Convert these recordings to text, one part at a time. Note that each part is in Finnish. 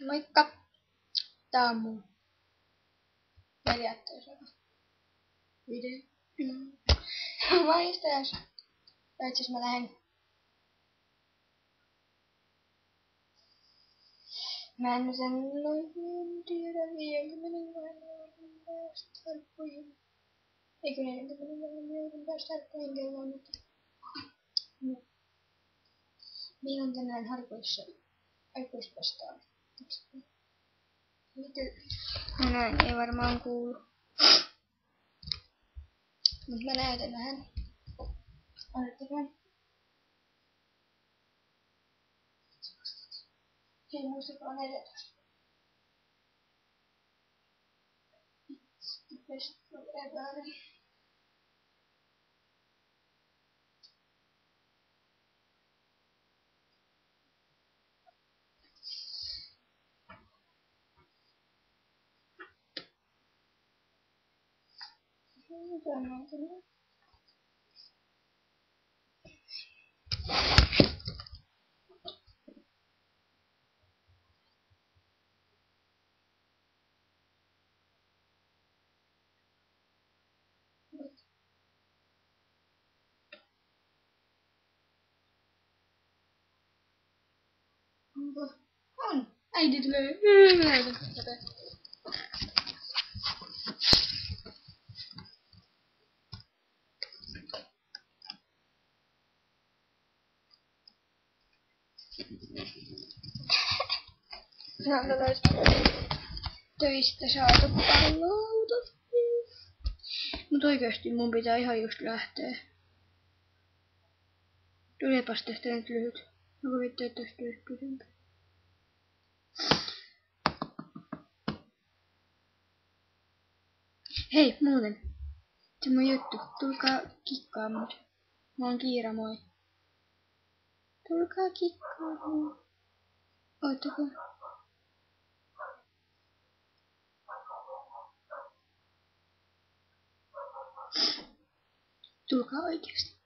Moikka! Tää on mun periaatteessa video. Maistajas. Tai itse mä lähden. Mä en sen tiedä 50 päästä tarkkoihin. Eikö 40 päästä tarkkoihin kelloon, mutta meillä on tänään aikuisvastaan. No näin ei varmaan kuulu. Mut mä näytän vähän. Odottakaa. Hei, muistakaa 14. It's the best of ever. On. Äiti tulee. Se on töistä saatu pallolta. Mut oikeesti mun pitää ihan just lähteä. Tulepas tästä nyt lyhyt. Onko vittu, että tästä tulisi pidempi? Hei, muuten. Se mun juttu. Tulkaa kikkaa mut. Mä oon Kiira, moi. Tulkaa kikkaa mut. Oottako? Tulkaa oikeesti.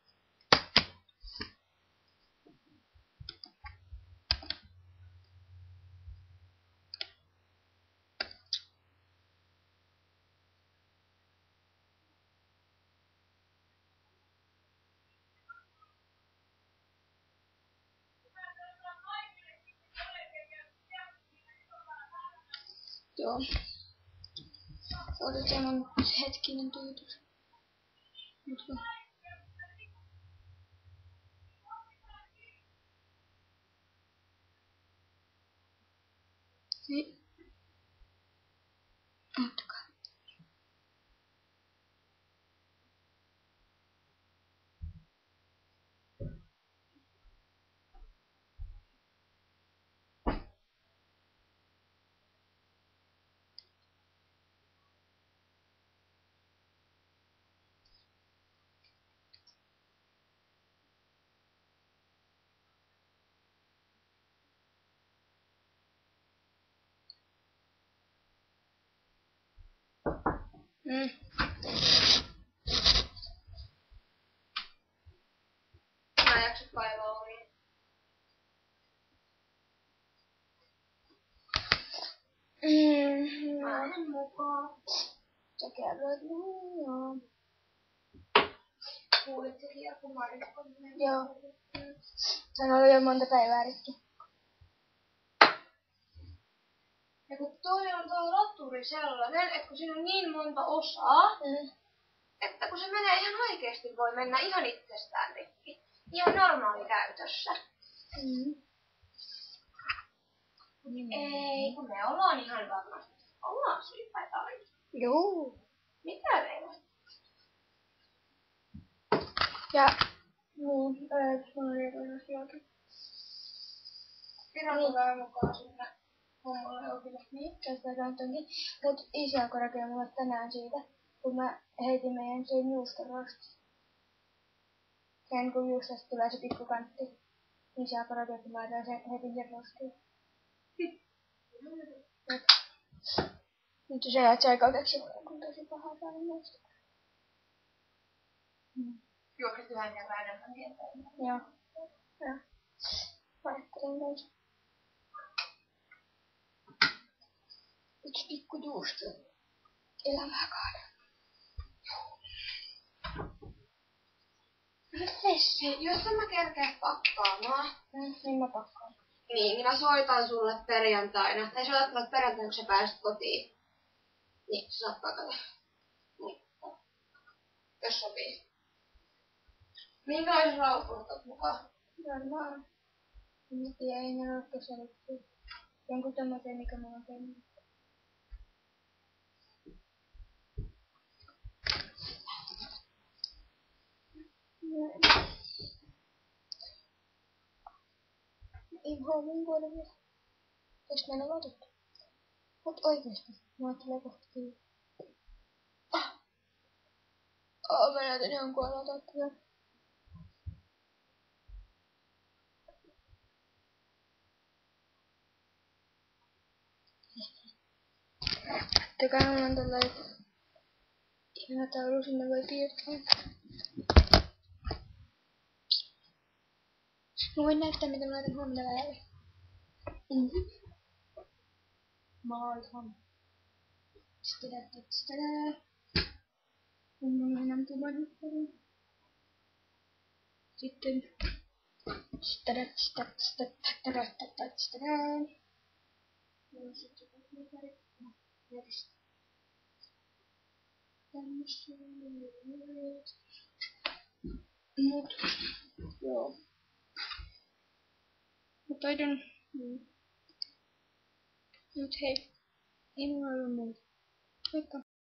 Joo. Odotetaan hetkinen tuutus. Hei. Ottakaa. Mä jaksat kaivaa omiin. Mä annan mukaan. Sä kerroit joo. Kuulit se kun Marikko meni? Joo. Se on ollut jo monta päivää rikki. Ja kun toi on tuo laturi sellainen, että kun siinä on niin monta osaa, että kun se menee ihan oikeesti, voi mennä ihan itsestään rikki. Ihan normaali käytössä. Ei, kun me ollaan ihan varmasti. Ollaan syypäitä aina. Joo. Mitä meillä? Ja, mulla on jotain jokin. Pidänkö mukaan sinne hommalle opille? Niin, tästä kantonkin. Mut isä alkoi rakentaa mulle tänään siitä, kun mä heitin meidän sen juustorostiin. Sen kun juustosta tulee se pikkukantti. Isä alkoi rakentaa, mä heitin sen rostiin. Nyt se jäät aika keksimulle, kun tosi pahaa päälle muista. Juokset yhden kerran enemmän tietää. Joo. Joo. Mä ajattelin kanssa. yksi pikku juusto elämää kaada. Hei, jos mä kerkeä pakkaamaan. Niin mä pakkaan. Niin mä soitan sulle perjantaina. Tai soitat perjantaina, kun sä pääset kotiin. Niin, sä saat pakata. Niin. Jos sopii. Minkälaiset raukkuut oot mukaan? Varmaan. En tiedä, ei ne ole kesälyksiä. Jonkun tommosen, mikä mulla on tehnyt. Ei huomiin kuole vielä. Jos mä en ole otettu. Mut oikeesti. Mä ajattelin kohta kiinni. Mä näytän ihan kuolelta ottaa. Tekä mulla on tällainen ihana taulu, sinne voi piirtää. Mä voin näyttää, mitä mä laitan huomenna väelle. Maailman. Stadä. Mulla on ampumanuppari. Sitten. Stadä. Ja sitten nuppari. Näistä. Tämmössä. Mut. Joo. Mä taidan. Mut hei. Ei mulla ollut muuta. Moikka.